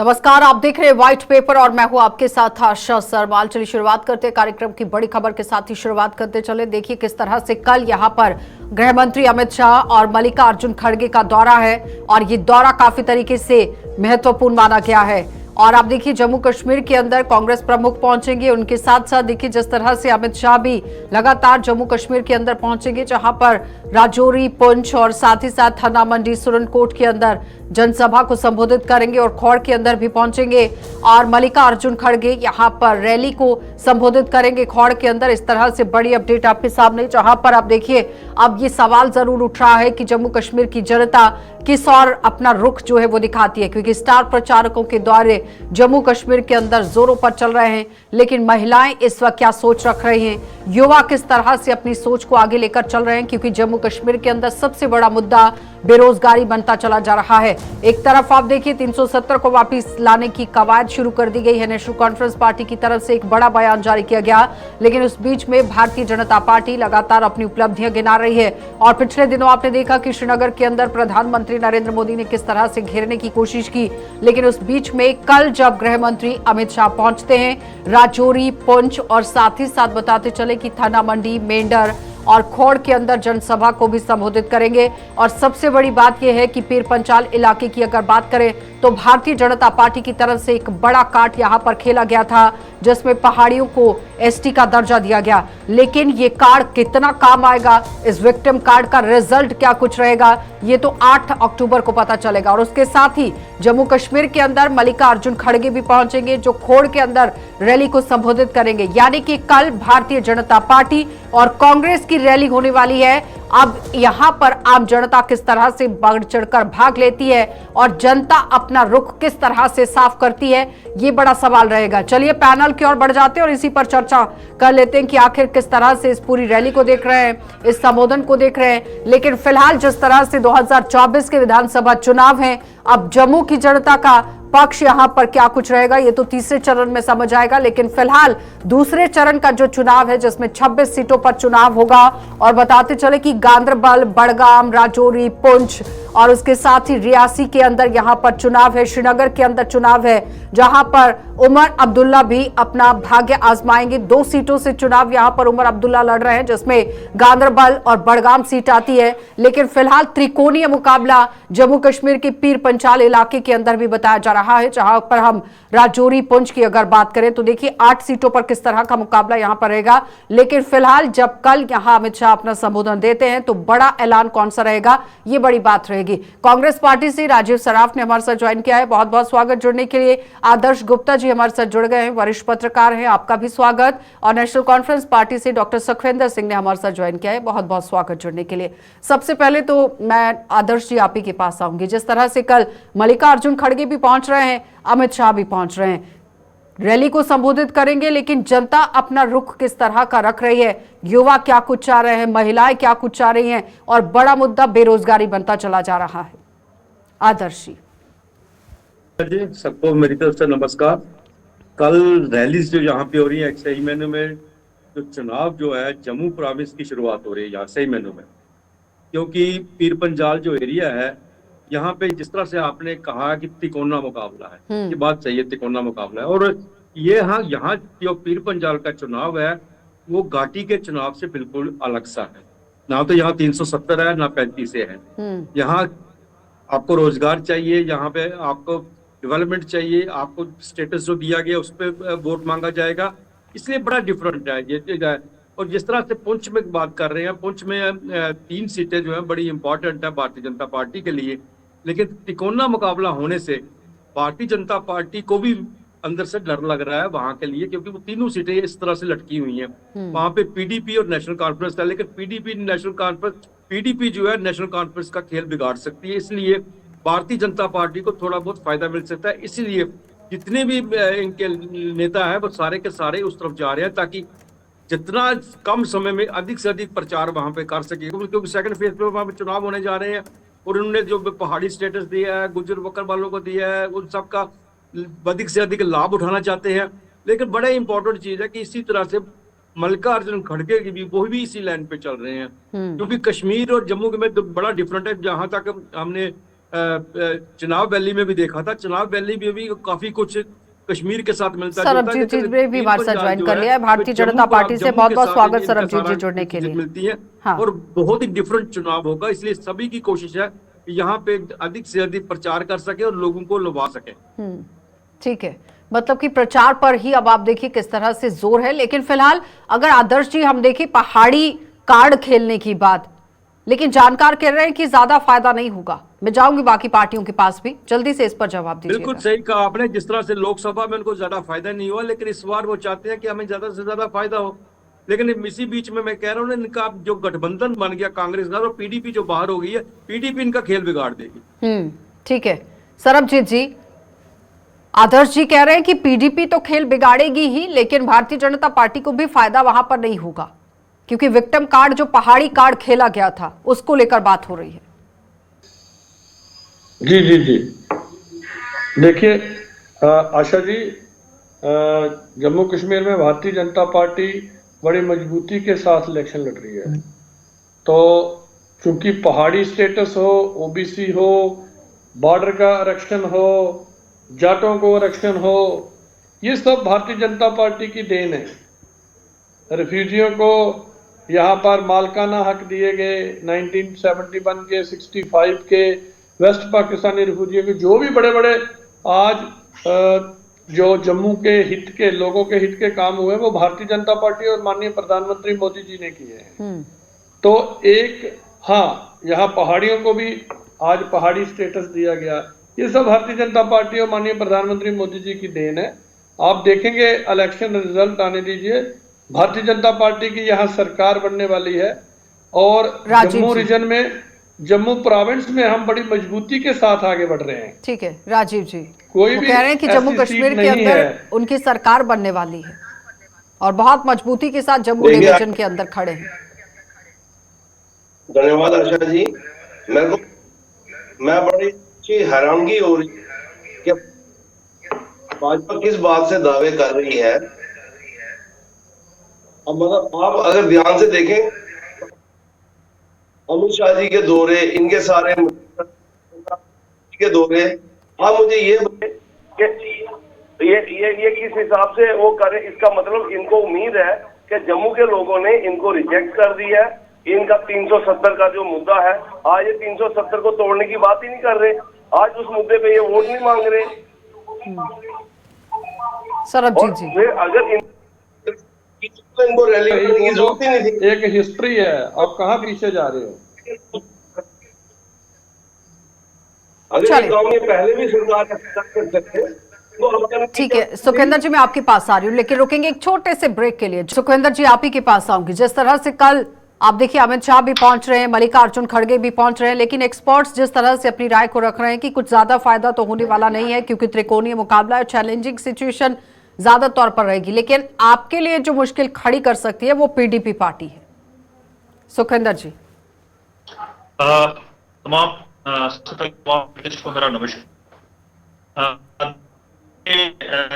नमस्कार, आप देख रहे हैं व्हाइट पेपर और मैं हूं आपके साथ आशा सरवाल। चलिए शुरुआत करते हैं कार्यक्रम की बड़ी खबर के साथ ही शुरुआत करते चले। देखिए किस तरह से कल यहां पर गृह मंत्री अमित शाह और मल्लिकार्जुन खड़गे का दौरा है और ये दौरा काफी तरीके से महत्वपूर्ण माना गया है। और आप देखिए जम्मू कश्मीर के अंदर कांग्रेस प्रमुख पहुंचेंगे, उनके साथ साथ देखिए जिस तरह से अमित शाह भी लगातार जम्मू कश्मीर के अंदर पहुंचेंगे, जहां पर राजौरी, पुंछ और साथ ही साथ थन्ना मंडी, सुरनकोट के अंदर जनसभा को संबोधित करेंगे और खौड़ के अंदर भी पहुंचेंगे और मल्लिकार्जुन खड़गे यहां पर रैली को संबोधित करेंगे खौड़ के अंदर। इस तरह से बड़ी अपडेट आपके सामने, जहां पर आप देखिए अब ये सवाल जरूर उठ रहा है कि जम्मू कश्मीर की जनता किस और अपना रुख जो है वो दिखाती है, क्योंकि स्टार प्रचारकों के द्वारे जम्मू कश्मीर के अंदर जोरों पर चल रहे हैं। लेकिन महिलाएं इस वक्त क्या सोच रख रही हैं, युवा किस तरह से अपनी सोच को आगे लेकर चल रहे हैं, क्योंकि जम्मू कश्मीर के अंदर सबसे बड़ा मुद्दा बेरोजगारी बनता चला जा रहा है। एक तरफ आप देखिए 370 को वापस लाने की कवायद शुरू कर दी गई है, नेशनल कॉन्फ्रेंस पार्टी की तरफ से एक बड़ा बयान जारी किया गया। लेकिन उस बीच में भारतीय जनता पार्टी लगातार अपनी उपलब्धियां गिना रही है और पिछले दिनों आपने देखा कि श्रीनगर के अंदर प्रधानमंत्री नरेंद्र मोदी ने किस तरह से घेरने की कोशिश की। लेकिन उस बीच में कल जब गृह मंत्री अमित शाह पहुंचते हैं राजौरी, पुंछ और साथ ही साथ बताते चले कि थन्ना मंडी, मेंढर और खौड़ के अंदर जनसभा को भी संबोधित करेंगे। और सबसे बड़ी बात यह है कि पीर पंचाल इलाके की अगर बात करें तो भारतीय जनता पार्टी की तरफ से एक बड़ा कार्ड यहां पर खेला गया था, जिसमें पहाड़ियों को एसटी का दर्जा दिया गया। लेकिन ये कार्ड कितना काम आएगा, इस विक्टिम कार्ड का रिजल्ट क्या कुछ रहेगा, ये तो 8 अक्टूबर को पता चलेगा। और उसके साथ ही जम्मू कश्मीर के अंदर मल्लिकार्जुन खड़गे भी पहुंचेंगे, जो खौड़ के अंदर रैली को संबोधित करेंगे। यानी कि कल भारतीय जनता पार्टी और कांग्रेस की रैली होने वाली है। अब यहां पर आम जनता किस तरह से बढ़ चढ़कर भाग लेती है और जनता अपना रुख किस तरह से साफ करती है, ये बड़ा सवाल रहेगा। चलिए पैनल की ओर बढ़ जाते हैं और इसी पर चर्चा कर लेते हैं कि आखिर किस तरह से इस पूरी रैली को देख रहे हैं, इस संबोधन को देख रहे हैं। लेकिन फिलहाल जिस तरह से 2024 के विधानसभा चुनाव हैं, अब जम्मू की जनता का पक्ष यहां पर क्या कुछ रहेगा ये तो तीसरे चरण में समझ आएगा। लेकिन फिलहाल दूसरे चरण का जो चुनाव है, जिसमें 26 सीटों पर चुनाव होगा और बताते चले कि गांदरबल, बड़गाम, राजौरी, पुंछ और उसके साथ ही रियासी के अंदर यहां पर चुनाव है, श्रीनगर के अंदर चुनाव है, जहां पर उमर अब्दुल्ला भी अपना भाग्य आजमाएंगे। 2 सीटों से चुनाव यहां पर उमर अब्दुल्ला लड़ रहे हैं, जिसमें गांदरबल और बड़गाम सीट आती है। लेकिन फिलहाल त्रिकोणीय मुकाबला जम्मू कश्मीर के पीर पंचाल इलाके के अंदर भी बताया जा रहा है, जहां पर हम राजौरी, पुंछ की अगर बात करें तो देखिए 8 सीटों पर किस तरह का मुकाबला यहां पर रहेगा। लेकिन फिलहाल जब कल यहां अमित शाह अपना संबोधन देते हैं तो बड़ा ऐलान कौन सा रहेगा, ये बड़ी बात रहेगी। कांग्रेस पार्टी से राजीव सराफ ने हमारे साथ ज्वाइन किया है, बहुत बहुत स्वागत जुड़ने के लिए। आदर्श गुप्ता जी हमारे साथ जुड़ गए हैं, वरिष्ठ पत्रकार हैं, आपका भी स्वागत। और नेशनल कॉन्फ्रेंस पार्टी से डॉक्टर सुखविंदर सिंह ने हमारे साथ ज्वाइन किया है, बहुत बहुत स्वागत जुड़ने के लिए। सबसे पहले तो मैं आदर्श जी आप ही के पास आऊंगी। जिस तरह से कल मल्लिकार्जुन खड़गे भी पहुंच रहे हैं, अमित शाह भी पहुंच रहे हैं, रैली को संबोधित करेंगे, लेकिन जनता अपना रुख किस तरह का रख रही है, युवा क्या कुछ चाह रहे हैं, महिलाएं क्या कुछ चाह रही हैं, और बड़ा मुद्दा बेरोजगारी बनता चला जा रहा है। आदर्श जी सबको मेरी तरफ से नमस्कार। कल रैलीज जो यहाँ पे हो रही है, सही मायने में जो चुनाव जो है जम्मू प्रोविंस की शुरुआत हो रही है यहाँ सही मायने में, क्योंकि पीर पंजाल जो एरिया है यहाँ पे जिस तरह से आपने कहा कि तिकोना मुकाबला है, ये बात सही है, तिकोना मुकाबला है। और ये यहाँ जो पीर पंजाल का चुनाव है वो घाटी के चुनाव से बिल्कुल अलग सा है। ना तो यहाँ 370 है ना 35 है। यहाँ आपको रोजगार चाहिए, यहाँ पे आपको डेवलपमेंट चाहिए, आपको स्टेटस जो दिया गया उस पर वोट मांगा जाएगा, इसलिए बड़ा डिफरेंट है ये। और जिस तरह से पुंछ में बात कर रहे हैं, पुंछ में 3 सीटें जो है बड़ी इंपॉर्टेंट है भारतीय जनता पार्टी के लिए। लेकिन तिकोना मुकाबला होने से भारतीय जनता पार्टी को भी अंदर से डर लग रहा है वहां के लिए, क्योंकि वो तीनों सीटें इस तरह से लटकी हुई हैं। वहां पे पीडीपी और नेशनल कॉन्फ्रेंस है, लेकिन पीडीपी जो है नेशनल कॉन्फ्रेंस का खेल बिगाड़ सकती है। इसलिए भारतीय जनता पार्टी को थोड़ा बहुत फायदा मिल सकता है। इसलिए जितने भी इनके नेता है वो सारे के सारे उस तरफ जा रहे हैं, ताकि जितना कम समय में अधिक से अधिक प्रचार वहां पे कर सके, क्योंकि सेकंड फेज पे वहां पे चुनाव होने जा रहे हैं। और उन्होंने जो पहाड़ी स्टेटस दिया है, गुज्जर बकर वालों को दिया है, उन सब का अधिक से अधिक लाभ उठाना चाहते हैं। लेकिन बड़ा इंपॉर्टेंट चीज है कि इसी तरह से मल्लिकार्जुन खड़गे की भी वो भी इसी लाइन पे चल रहे हैं, क्योंकि कश्मीर और जम्मू के में तो बड़ा डिफरेंट है। जहां तक हमने चुनाव वैली में भी देखा था। चुनाव वैली में भी काफी कुछ कश्मीर के साथ मिलता सरबजीत जी ने भी हमारे साथ ज्वाइन कर लिया है भारतीय जनता पार्टी से। बहुत बहुत स्वागत सरबजीत जी जुड़ने के लिए। मिलती है हाँ। और बहुत ही डिफरेंट चुनाव होगा, इसलिए सभी की कोशिश है कि यहाँ पे अधिक से अधिक प्रचार कर सके और लोगों को लुभा सके। ठीक है, मतलब कि प्रचार पर ही अब आप देखिए किस तरह से जोर है। लेकिन फिलहाल अगर आदर्श जी हम देखें पहाड़ी कार्ड खेलने की बात, लेकिन जानकार कह रहे हैं कि ज्यादा फायदा नहीं होगा। मैं जाऊंगी बाकी पार्टियों के पास भी, जल्दी से इस पर जवाब दीजिए। बिल्कुल सही कहा आपने। जिस तरह से लोकसभा में उनको ज्यादा फायदा नहीं हुआ, लेकिन इस बार वो चाहते हैं कि हमें ज्यादा से ज्यादा फायदा हो। लेकिन इसी बीच में मैं कह रहा हूँ इनका जो गठबंधन बन गया कांग्रेस का, और पीडीपी जो बाहर हो गई है, पीडीपी इनका खेल बिगाड़ देगी। ठीक है सरबजीत जी, आदर्श जी कह रहे हैं कि पीडीपी तो खेल बिगाड़ेगी ही, लेकिन भारतीय जनता पार्टी को भी फायदा वहां पर नहीं होगा, क्योंकि विक्टिम कार्ड जो पहाड़ी कार्ड खेला गया था उसको लेकर बात हो रही है। जी जी जी, देखिए आशा जी, जम्मू कश्मीर में भारतीय जनता पार्टी बड़ी मजबूती के साथ इलेक्शन लड़ रही है। तो चूंकि पहाड़ी स्टेटस हो, ओबीसी हो, बॉर्डर का आरक्षण हो, जाटों को आरक्षण हो, ये सब भारतीय जनता पार्टी की देन है। रिफ्यूजियों को यहाँ पर मालकाना हक दिए गए 1971 के, 65 के, वेस्ट पाकिस्तानी रिफ्यूजियों के, जो भी बड़े बड़े आज जो जम्मू के हित के लोगों के हित के काम हुए वो भारतीय जनता पार्टी और माननीय प्रधानमंत्री मोदी जी ने किए हैं। तो एक हाँ, यहाँ पहाड़ियों को भी आज पहाड़ी स्टेटस दिया गया, ये सब भारतीय जनता पार्टी और माननीय प्रधानमंत्री मोदी जी की देन है। आप देखेंगे इलेक्शन रिजल्ट आने दीजिए, भारतीय जनता पार्टी की यहाँ सरकार बनने वाली है। और जम्मू रीजन में, जम्मू प्रोविंस में हम बड़ी मजबूती के साथ आगे बढ़ रहे हैं। ठीक है राजीव जी, कोई भी कह रहे हैं कि जम्मू कश्मीर के अंदर उनकी सरकार बनने वाली है और बहुत मजबूती के साथ जम्मू डिवीजन के अंदर खड़े हैं। धन्यवाद आशा जी। मैं बड़ी अच्छी हैरानगी हो रही है कि भाजपा किस बात से दावे कर रही है। अब मतलब आप अगर ध्यान से देखें, अमित शाह जी के दौरे, इनके सारे के दौरे, आप मुझे ये ये किस हिसाब से वो करें, इसका मतलब इनको उम्मीद है कि जम्मू के लोगों ने इनको रिजेक्ट कर दिया है। इनका 370 का जो मुद्दा है, आज ये 370 को तोड़ने की बात ही नहीं कर रहे, आज उस मुद्दे पे ये वोट नहीं मांग रहे। सरबजीत जी, फिर अगर इनको रैली करने की जरूरत ही नहीं थी। एक हिस्ट्री है, आप कहाँ पीछे जा रहे हो? अगर गांव में पहले भी सरकार कर सकते। ठीक है सुखविंदर जी, मैं आपके पास आ रही हूँ, लेकिन रुकेंगे एक छोटे से ब्रेक के लिए। सुखविंदर जी, आप ही के पास आऊंगी। जिस तरह से कल आप देखिए अमित शाह भी पहुंच रहे हैं, मल्लिकार्जुन खड़गे भी पहुंच रहे हैं, लेकिन एक्सपर्ट्स जिस तरह से अपनी राय को रख रहे हैं कि कुछ ज्यादा फायदा तो होने वाला नहीं है, क्योंकि त्रिकोणीय मुकाबला और चैलेंजिंग सिचुएशन ज्यादा तौर पर रहेगी। लेकिन आपके लिए जो मुश्किल खड़ी कर सकती है वो पीडीपी पार्टी है। सुखविंदर जी, तमाम को मेरा नमस्कार।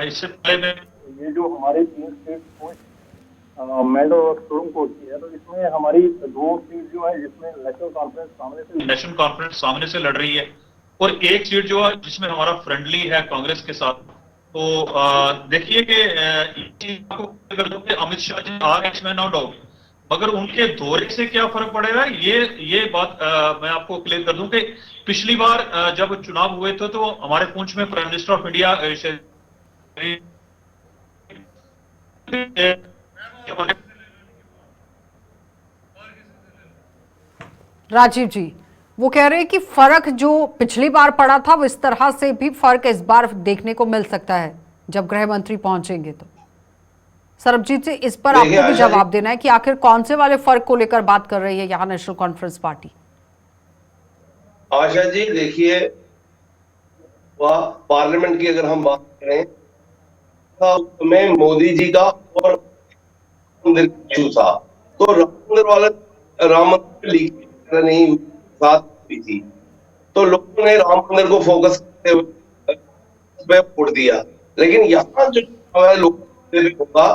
इससे पहले ये जो हमारे 3 स्टेट मेल्ड और सुप्रीम की है, तो इसमें हमारी 2 सीट जो है जिसमें नेशनल कॉन्फ्रेंस सामने से लड़ रही है, और एक सीट जो है जिसमें हमारा फ्रेंडली है कांग्रेस के साथ। तो देखिए कि अमित शाह जी आ रहे हैं, इसमें नो डाउट, मगर उनके दौरे से क्या फर्क पड़ेगा, ये बात मैं आपको क्लियर कर दूं कि पिछली बार जब चुनाव हुए थे तो हमारे पुंछ में prime minister of India Rajiv ji, वो कह रहे हैं कि फर्क जो पिछली बार पड़ा था वो इस तरह से भी फर्क इस बार देखने को मिल सकता है जब गृह मंत्री पहुंचेंगे। तो सरबजीत जी, इस पर आपको भी जवाब देना है कि आखिर कौन से वाले फर्क को लेकर बात कर रही है यहाँ national conference party. Asha ji देखिए, पार्लियामेंट की अगर हम बात करें तो में मोदी जी का और मंदिर इशू था, तो राम मंदिर लीक नहीं बात हुई थी, तो लोगों ने राम मंदिर को फोकस करते हुए वोट दिया। लेकिन यहाँ जो होगा,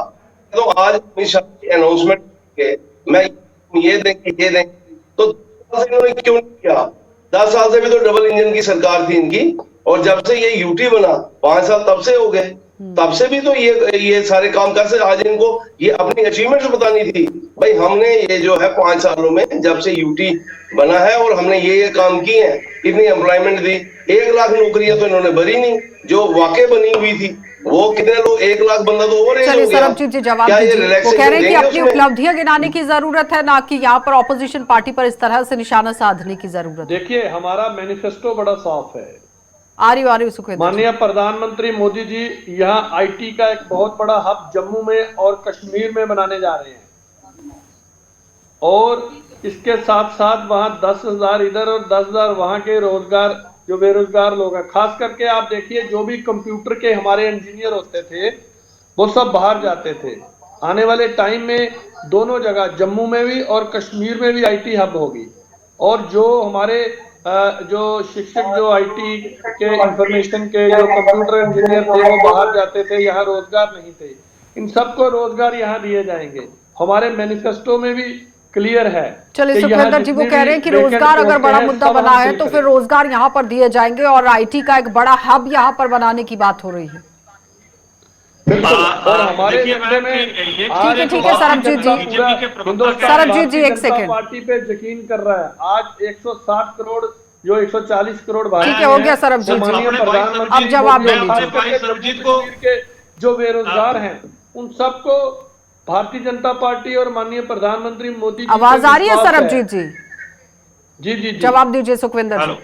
तो आज अमित शाह की अनाउंसमेंट मैं ये देंगे, तो इन्होंने क्यों नहीं किया? 10 साल से भी तो डबल इंजन की सरकार थी इनकी, और जब से ये यूटी बना 5 साल तब से हो गए, तब से भी तो ये सारे काम कर सकते। आज इनको ये अपनी अचीवमेंट्स बतानी थी भाई, हमने ये जो है 5 सालों में जब से यूटी बना है और हमने ये काम किए हैं, इतनी एम्प्लॉयमेंट दी, 1 लाख नौकरियां तो इन्होंने भरी नहीं जो वाकई बनी हुई थी। वो कितने लोग, 1 लाख बंदा तो ओवर एज हो चलिए गया। सरबजीत जी जवाब क्या ये दीजिए। वो relaxation कह रहे हैं कि देंगे अपनी उसमें? उपलब्धियां गिनाने की जरूरत है, ना कि यहाँ पर ऑपोजिशन पार्टी पर इस तरह से निशाना साधने की जरूरत है। देखिए हमारा मैनिफेस्टो बड़ा साफ है। आ रही हो सुखविंदर जी। माननीय प्रधानमंत्री मोदी जी यहाँ आईटी का एक बहुत बड़ा हब जम्मू में और कश्मीर में बनाने जा रहे हैं, और इसके साथ साथ वहां 10,000 इधर और 10,000 वहां के रोजगार, जो बेरोजगार लोग हैं, खास करके आप देखिए जो भी कंप्यूटर के हमारे इंजीनियर होते थे वो सब बाहर जाते थे। आने वाले टाइम में दोनों जगह जम्मू में भी और कश्मीर में भी आईटी हब होगी, और जो हमारे जो शिक्षक जो आईटी के इंफॉर्मेशन के जो कंप्यूटर इंजीनियर थे वो बाहर जाते थे, यहाँ रोजगार नहीं थे, इन सबको रोजगार यहाँ दिए जाएंगे। हमारे मैनिफेस्टो में भी क्लियर है। चलिए सुखविंदर जी, वो कह रहे हैं कि रोजगार अगर बड़ा मुद्दा बना है तो फिर रोजगार यहाँ पर दिए जाएंगे, और आईटी का एक बड़ा हब यहाँ पर बनाने की बात हो रही है। और हमारे जिले में ठीक है सरबजीत जी। सरबजीत जी एक सेकंड, पार्टी पे यकीन कर रहा है। आज 160 करोड़ जो 140 करोड़ भाई, ठीक है हो गया सरबजीत जी, अब जवाब दे लीजिए। जो बेरोजगार हैं उन सबको भारतीय जनता पार्टी और माननीय प्रधानमंत्री मोदी जी, आवाज आ रही है सरबजीत जी? जी जी जी, जवाब दीजिए सुखविंदर जी।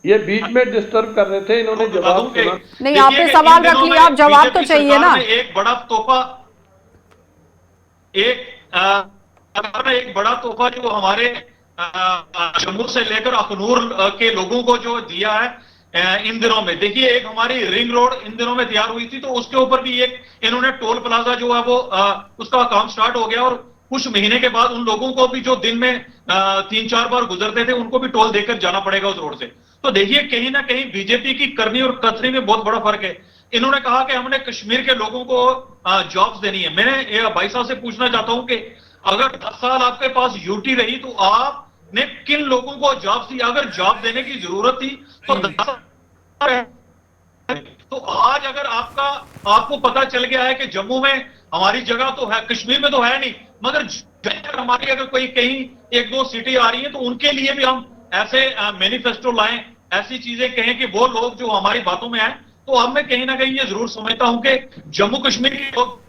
ये बीच में डिस्टर्ब कर रहे थे, इन्होंने जवाब सुना नहीं, आपने सवाल रख लिया, आप जवाब तो चाहिए ना। एक बड़ा तोहफा, एक बड़ा तोहफा जो हमारे जम्मू से लेकर अखनूर के लोगों को जो दिया है इन दिनों में, देखिए एक हमारी रिंग रोड इन दिनों में तैयार हुई थी, तो उसके ऊपर भी एक इन्होंने टोल प्लाजा जो है वो उसका काम स्टार्ट हो गया, और कुछ महीने के बाद उन लोगों को भी जो दिन में 3-4 बार गुजरते थे उनको भी टोल देकर जाना पड़ेगा उस रोड से। तो देखिए कहीं ना कहीं बीजेपी की करनी और कथनी में बहुत बड़ा फर्क है। इन्होंने कहा कि हमने कश्मीर के लोगों को जॉब्स देनी है। मैंने भाई साहब से पूछना चाहता हूं कि अगर 10 साल आपके पास यूटी रही तो आपने किन लोगों को जॉब दी? अगर जॉब देने की जरूरत थी तो 10 साल, तो आज अगर आपको पता चल गया है कि जम्मू में हमारी जगह तो है, कश्मीर में तो है नहीं, मगर हमारी अगर कोई कहीं 1-2 सिटी आ रही है तो उनके लिए भी हम ऐसे मैनिफेस्टो लाएं, ऐसी चीजें कहें कि वो लोग जो हमारी बातों में आए। तो अब मैं कहीं ना कहीं ये जरूर समझता हूं कि जम्मू कश्मीर के लोग,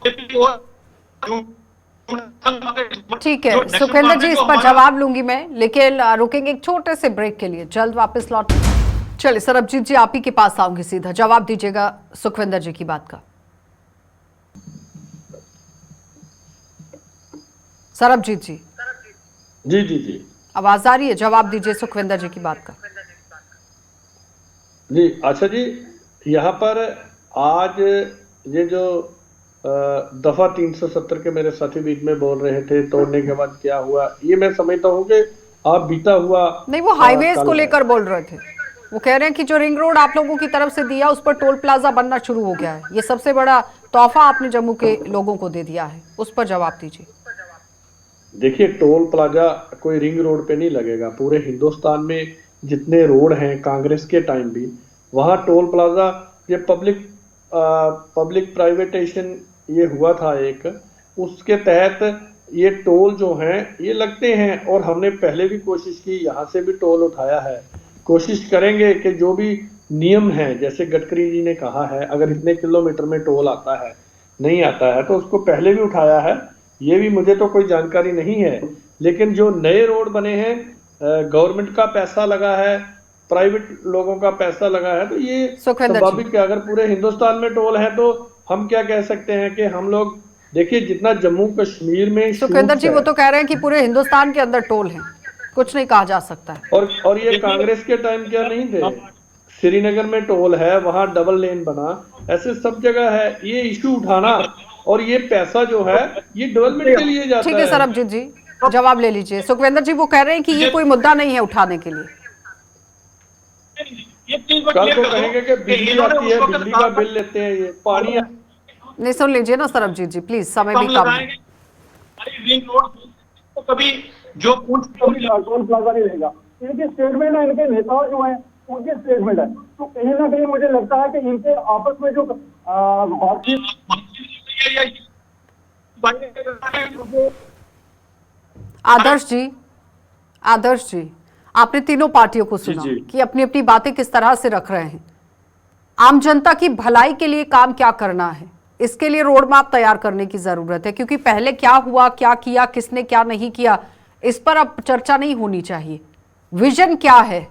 ठीक है सुखविंदर जी, इस पर जवाब लूंगी मैं, लेकिन रुकेंगे एक छोटे से ब्रेक के लिए, जल्द वापस लौट। चलिए सरबजीत जी आप ही के पास आऊंगी सीधा, जवाब दीजिएगा सुखविंदर जी की बात का। सरबजीत जी जी जी जी, आवाज आ रही है? जवाब दीजिए सुखविंदर जी की बात का। जी अच्छा जी, यहाँ पर आज ये जो दफा 370 के मेरे साथी बीच में बोल रहे थे तोड़ने के बाद क्या हुआ, ये मैं समझता हूँ कि आप बीता हुआ नहीं, वो हाईवेज को लेकर बोल रहे थे। वो कह रहे हैं कि जो रिंग रोड आप लोगों की तरफ से दिया उस पर टोल प्लाजा बनना शुरू हो गया है, ये सबसे बड़ा तोहफा आपने जम्मू के लोगों को दे दिया है, उस पर जवाब दीजिए। देखिए टोल प्लाजा कोई रिंग रोड पे नहीं लगेगा, पूरे हिंदुस्तान में जितने रोड हैं कांग्रेस के टाइम भी वहाँ टोल प्लाजा, ये पब्लिक प्राइवेटाइजेशन ये हुआ था एक, उसके तहत ये टोल जो हैं ये लगते हैं, और हमने पहले भी कोशिश की, यहाँ से भी टोल उठाया है। कोशिश करेंगे कि जो भी नियम है, जैसे गडकरी जी ने कहा है अगर इतने किलोमीटर में टोल आता है नहीं आता है तो उसको पहले भी उठाया है, ये भी मुझे तो कोई जानकारी नहीं है। लेकिन जो नए रोड बने हैं गवर्नमेंट का पैसा लगा है, प्राइवेट लोगों का पैसा लगा है, तो ये स्वाभाविक है। अगर पूरे हिंदुस्तान में टोल है तो हम क्या कह सकते हैं कि हम लोग, देखिए जितना जम्मू कश्मीर में सुखविंदर जी वो तो कह रहे हैं कि पूरे हिंदुस्तान के अंदर टोल है, कुछ नहीं कहा जा सकता है। और ये कांग्रेस के टाइम क्या नहीं थे, श्रीनगर में टोल है, वहां डबल लेन बना, ऐसे सब जगह है। ये इशू उठाना और ये पैसा जो है ये डेवलपमेंट के लिए जाता है। ठीक है सरबजीत जी जवाब ले लीजिए। सुखविंदर जी वो कह रहे हैं कि ये कोई मुद्दा नहीं है उठाने के लिए। कल को कहेंगे कि बिजली आती है, बिजली का बिल लेते हैं, ये पानी नहीं, सुन लीजिए ना सरबजीत जी प्लीज, समय भी कम है। तो कभी जो टोल प्लाजा नहीं रहेगा। इनकी स्टेटमेंट है, इनके नेता जो है उनकी स्टेटमेंट है। तो कहीं ना कहीं मुझे लगता है कि इनके आपस में जो बातचीत आदर्श जी, आपने तीनों पार्टियों को सुना जी। कि अपनी अपनी बातें किस तरह से रख रहे हैं। आम जनता की भलाई के लिए काम क्या करना है, इसके लिए रोड मैप तैयार करने की जरूरत है, क्योंकि पहले क्या हुआ, क्या किया, किसने क्या नहीं किया, इस पर अब चर्चा नहीं होनी चाहिए। विजन क्या है?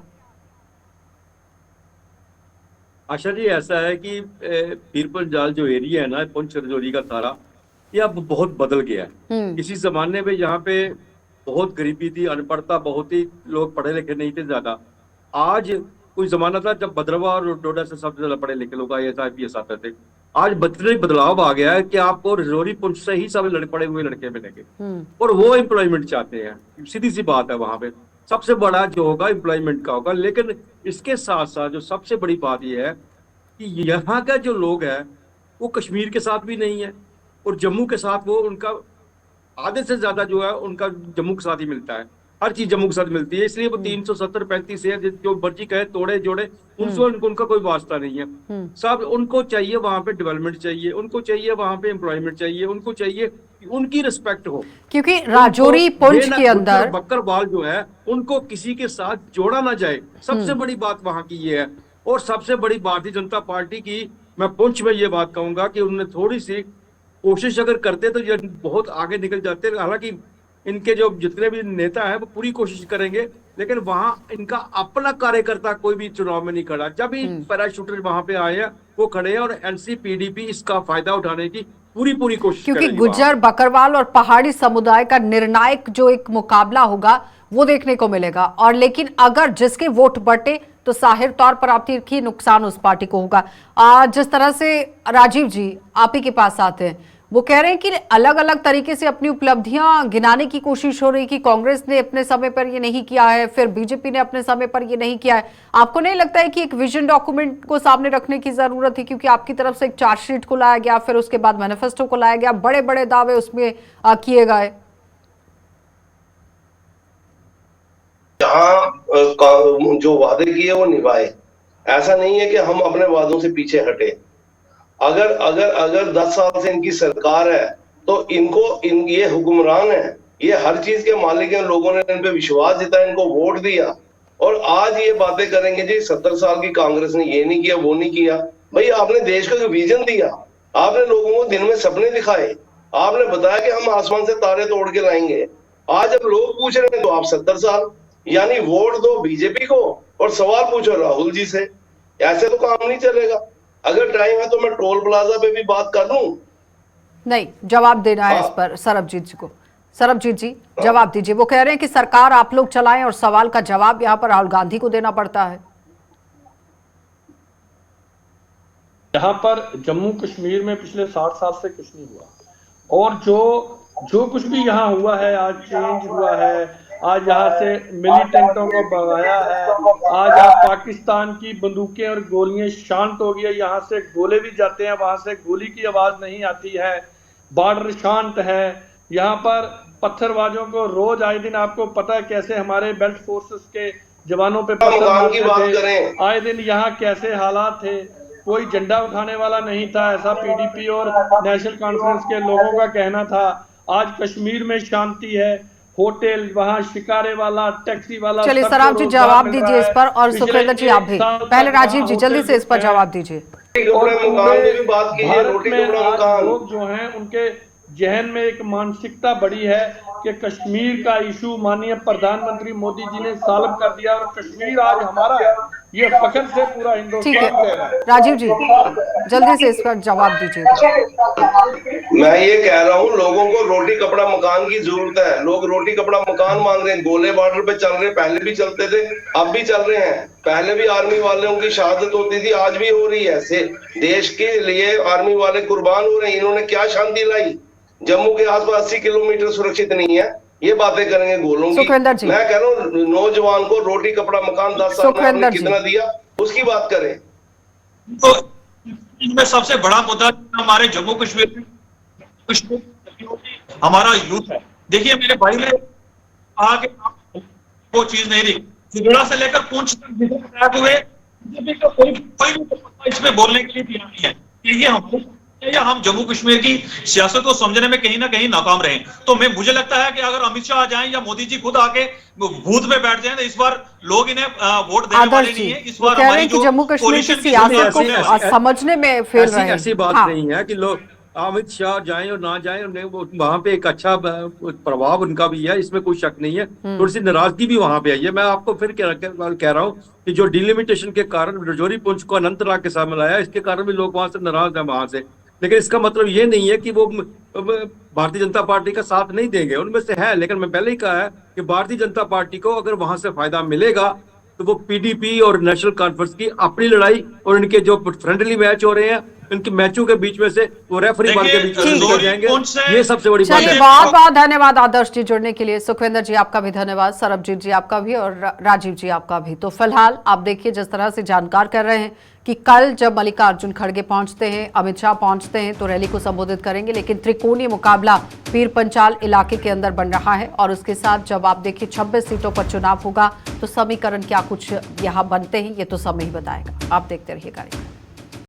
आशा जी, ऐसा है कि पीर पंजाल जो एरिया है ना, पुंछ रजौरी का सारा, ये अब बहुत बदल गया है। किसी जमाने में यहाँ पे बहुत गरीबी थी, अनपढ़ता बहुत ही, लोग पढ़े लिखे नहीं थे ज्यादा। आज कोई जमाना था जब भद्रवाह और डोडा से सबसे ज्यादा पढ़े लिखे लोग IAS IPS आते थे। आज बदले बदलाव आ गया है कि आपको रजौरी पुंछ से ही सब पढ़े हुए लड़के मिलेंगे और वो एम्प्लॉयमेंट चाहते हैं। सीधी सी बात है, वहां पे सबसे बड़ा जो होगा एम्प्लॉयमेंट का होगा। लेकिन इसके साथ साथ जो सबसे बड़ी बात यह है कि यहाँ का जो लोग है वो कश्मीर के साथ भी नहीं है और जम्मू के साथ, वो उनका आधे से ज्यादा जो है उनका जम्मू के साथ ही मिलता है। हर चीज जम्मू के साथ मिलती है, इसलिए वो 370-35 है, जो मर्जी कहे तोड़े जोड़े, उनसे उनका कोई वास्ता नहीं है। सब उनको चाहिए वहां पे डेवलपमेंट चाहिए, उनको चाहिए वहां पे एम्प्लॉयमेंट चाहिए, उनको चाहिए कि उनकी रिस्पेक्ट हो। क्योंकि राजौरी पुंछ के अंदर बकरवाल जो है उनको किसी के साथ जोड़ा ना जाए, सबसे बड़ी बात वहां की ये है। और सबसे बड़ी भारतीय जनता पार्टी की मैं पुंछ में ये बात कहूंगा कि उन्होंने थोड़ी सी कोशिश अगर करते तो ये बहुत आगे निकल जाते। हालांकि इनके जो जितने भी नेता हैं वो पूरी कोशिश करेंगे, लेकिन वहां इनका अपना कार्यकर्ता कोई भी चुनाव में नहीं खड़ा। जब भी पैराशूटर वहां पे आए हैं वो खड़े हैं और NCPDP इसका फायदा उठाने की पूरी कोशिश क्योंकि करेगी। गुज्जर, बकरवाल और पहाड़ी समुदाय का निर्णायक जो एक मुकाबला होगा वो देखने को मिलेगा। और लेकिन अगर जिसके वोट बटे तो जाहिर तौर पर आपकी नुकसान उस पार्टी को होगा। जिस तरह से राजीव जी आप ही के पास आते हैं, वो कह रहे हैं कि अलग अलग तरीके से अपनी उपलब्धियां गिनाने की कोशिश हो रही कि कांग्रेस ने अपने समय पर ये नहीं किया है, फिर बीजेपी ने अपने समय पर ये नहीं किया है। आपको नहीं लगता है कि एक विजन डॉक्यूमेंट को सामने रखने की जरूरत है? क्योंकि आपकी तरफ से एक चार्जशीट को लाया गया, फिर उसके बाद मैनिफेस्टो को लाया गया, बड़े बड़े दावे उसमें किए गए। जहां जो वादे किए वो निभाए। ऐसा नहीं है कि हम अपने वादों से पीछे हटे। अगर 10 साल से इनकी सरकार है तो ये हुक्मरान है, ये हर चीज के मालिक हैं, लोगों ने इन पे विश्वास जताया, इनको वोट दिया और आज ये बातें करेंगे जी 70 साल की कांग्रेस ने ये नहीं किया, वो नहीं किया। भाई आपने देश को विजन दिया, आपने लोगों को दिन में सपने दिखाए, आपने बताया कि हम आसमान से तारे तोड़ के लाएंगे। आज जब लोग पूछ रहे हैं तो आप 70 साल, यानी वोट दो बीजेपी को और सवाल पूछो राहुल जी से। ऐसे तो काम नहीं चलेगा। अगर टाइम है तो मैं टोल प्लाजा पे भी बात कर लूं। नहीं, जवाब देना है इस पर सरबजीत जी को। सरबजीत जी जवाब दीजिए। वो कह रहे हैं कि सरकार आप लोग चलाएं और सवाल का जवाब यहाँ पर राहुल गांधी को देना पड़ता है। यहाँ पर जम्मू कश्मीर में पिछले 60 साल से कुछ नहीं हुआ और जो कुछ भी यहाँ हुआ है, आज चेंज हुआ है, आज यहाँ से मिलिटेंटों को भगाया है, आज आप पाकिस्तान की बंदूकें और गोलियां शांत हो गई है, यहाँ से गोले भी जाते हैं, वहां से गोली की आवाज नहीं आती है, बॉर्डर शांत है। यहाँ पर पत्थरबाजों को रोज आए दिन आपको पता है कैसे हमारे बेल्ट फोर्सेस के जवानों पे पत्थर मारते थे, आए दिन यहाँ कैसे हालात थे। कोई झंडा उठाने वाला नहीं था, ऐसा PDP और नेशनल कॉन्फ्रेंस के लोगों का कहना था। आज कश्मीर में शांति है, होटल, वहाँ शिकारे वाला, टैक्सी वाला। चलिए सराब जी जवाब दीजिए इस पर, और सुखविंदर जी आप भी। पहले राजीव जी जल्दी से इस पर जवाब दीजिए। भारत में आज लोग जो हैं उनके जहन में एक मानसिकता बड़ी है कि कश्मीर का इशू माननीय प्रधानमंत्री मोदी जी ने सॉल्व कर दिया और कश्मीर आज हमारा है, ये फख्र से पूरा हिंदुस्तान कह रहा है। राजीव जी जल्दी से इस पर जवाब दीजिए। मैं ये कह रहा हूँ लोगों को रोटी कपड़ा मकान की जरूरत है। लोग रोटी कपड़ा मकान मांग रहे हैं। गोले बॉर्डर पे चल रहे, पहले भी चलते थे, अब भी चल रहे हैं। पहले भी आर्मी वालों की शहादत होती थी, आज भी हो रही है। देश के लिए आर्मी वाले कुर्बान हो रहे हैं। इन्होंने क्या शांति लाई? जम्मू के आसपास 80 किलोमीटर सुरक्षित नहीं है। ये बातें करेंगे गोलों की। मैं कह रहा हूँ नौजवान को रोटी कपड़ा मकान 10 साल में कितना दिया उसकी बात करें। तो इनमें सबसे बड़ा मुद्दा हमारे जम्मू कश्मीर में हमारा यूथ है। देखिए मेरे भाई ने आगे वो चीज नहीं रही। झिगड़ा से लेकर पुंछ तक जितने अटैक हुए, बीजेपी का कोई भी इसमें बोलने के लिए तैयार नहीं है कि ये हम या हम जम्मू कश्मीर की सियासत को समझने में कहीं ना कहीं नाकाम रहे। तो मुझे लगता है कि अगर अमित शाह आ जाएं या मोदी जी खुद आके बूथ पे बैठ जाएं तो इस बार लोग इन्हें वोट देने वाले आदर्श नहीं जी, है। इस वो बार कह रहे हमारी हैं कि जो जम्मू कश्मीर की कोalition सियासत जो को समझने में फेल रहे हैं। ऐसी बात हाँ। नहीं है कि लोग अमित शाह जाएं और ना जाएं, उन्हें वहां पे एक अच्छा प्रभाव उनका भी है, इसमें कोई शक नहीं है। थोड़ी सी नाराजगी भी वहां पे आई है। मैं आपको फिर कह रहा हूँ कि जो डिलिमिटेशन के कारण रजौरी पुंछ को अनंतनाग के साथ मिलाया, इसके कारण भी लोग वहां से नाराज हैं वहां से। लेकिन इसका मतलब ये नहीं है कि वो भारतीय जनता पार्टी का साथ नहीं देंगे, उनमें से है। लेकिन मैं पहले ही कहा है कि भारतीय जनता पार्टी को अगर वहां से फायदा मिलेगा तो वो पीडीपी और नेशनल कॉन्फ्रेंस की अपनी लड़ाई और इनके जो फ्रेंडली मैच हो रहे हैं, इनके मैचों के बीच में से वो रेफरी बन के बीच में निकल जाएंगे। ये सबसे बड़ी बात चलिए, है। बहुत बहुत धन्यवाद आदर्श जी जुड़ने के लिए। सुखविंदर जी आपका भी धन्यवाद, सरबजीत जी आपका भी, और राजीव जी आपका भी। तो फिलहाल आप देखिए जिस तरह से जानकार कर रहे हैं कि कल जब मल्लिकार्जुन खड़गे पहुंचते हैं, अमित शाह पहुंचते हैं तो रैली को संबोधित करेंगे, लेकिन त्रिकोणीय मुकाबला पीर पंचाल इलाके के अंदर बन रहा है। और उसके साथ जब आप देखिए 26 सीटों पर चुनाव होगा तो समीकरण क्या कुछ यहाँ बनते हैं ये तो समय ही बताएगा। आप देखते रहिए कार्यक्रम।